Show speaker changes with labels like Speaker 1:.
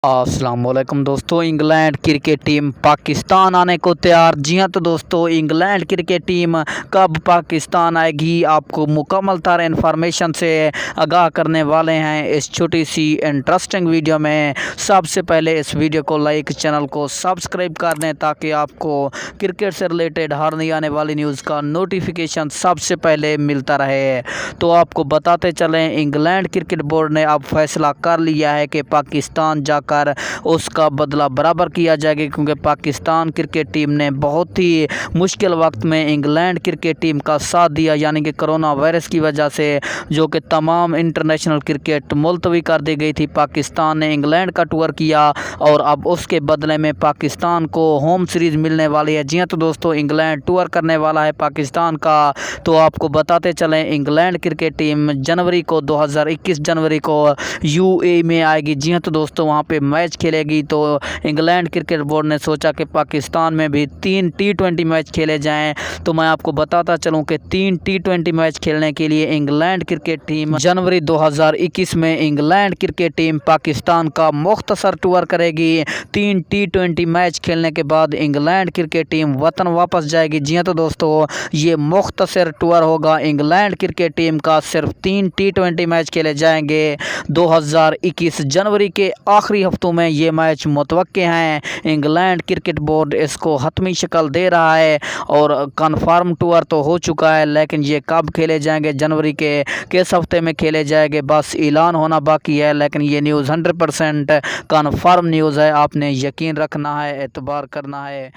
Speaker 1: अस्सलाम वालेकुम दोस्तों। इंग्लैंड क्रिकेट टीम पाकिस्तान आने को तैयार। जी हाँ, तो दोस्तों इंग्लैंड क्रिकेट टीम कब पाकिस्तान आएगी, आपको मुकम्मल तरह इन्फॉर्मेशन से आगाह करने वाले हैं इस छोटी सी इंटरेस्टिंग वीडियो में। सबसे पहले इस वीडियो को लाइक, चैनल को सब्सक्राइब कर दें ताकि आपको क्रिकेट से रिलेटेड हर नई आने वाली न्यूज़ का नोटिफिकेशन सबसे पहले मिलता रहे। तो आपको बताते चलें, इंग्लैंड क्रिकेट बोर्ड ने अब फैसला कर लिया है कि पाकिस्तान जाकर उसका बदला बराबर किया जाएगा, क्योंकि पाकिस्तान क्रिकेट टीम ने बहुत ही मुश्किल वक्त में इंग्लैंड क्रिकेट टीम का साथ दिया, यानी कि कोरोना वायरस की वजह से जो कि तमाम इंटरनेशनल क्रिकेट मुलतवी कर दी गई थी। पाकिस्तान ने इंग्लैंड का टूर किया और अब उसके बदले में पाकिस्तान को होम सीरीज़ मिलने वाली है। जी हाँ, तो दोस्तों इंग्लैंड टूर करने वाला है पाकिस्तान का। तो आपको बताते चलें, इंग्लैंड क्रिकेट टीम जनवरी को 2021 जनवरी को यूएई में आएगी। जी हाँ, तो दोस्तों वहाँ पे मैच खेलेगी। तो इंग्लैंड क्रिकेट बोर्ड ने सोचा कि पाकिस्तान में भी 3 T20 मैच खेले जाएं। तो मैं आपको बताता चलूं कि 3 T20 मैच खेलने के लिए इंग्लैंड क्रिकेट टीम जनवरी 2021 में इंग्लैंड क्रिकेट टीम पाकिस्तान का मुख्तसर टूर करेगी। 3 T20 मैच खेलने के बाद इंग्लैंड क्रिकेट टीम वतन वापस जाएगी। जी हाँ, तो दोस्तों ये मुख्तसर टूर होगा इंग्लैंड क्रिकेट टीम का। सिर्फ 3 T20 मैच खेले जाएंगे। 2021 जनवरी के आखिरी हफ्तों में ये मैच मुतवक्के हैं। इंग्लैंड क्रिकेट बोर्ड इसको हतमी शक्ल दे रहा है और कन्फर्म टूर तो हो चुका है, लेकिन ये कब खेले जाएंगे, जनवरी के किस हफ्ते में खेले जाएंगे, बस ऐलान होना बाकी है। लेकिन ये न्यूज़ 100% कन्फर्म न्यूज़ है। आपने यकीन रखना है, एतबार करना है।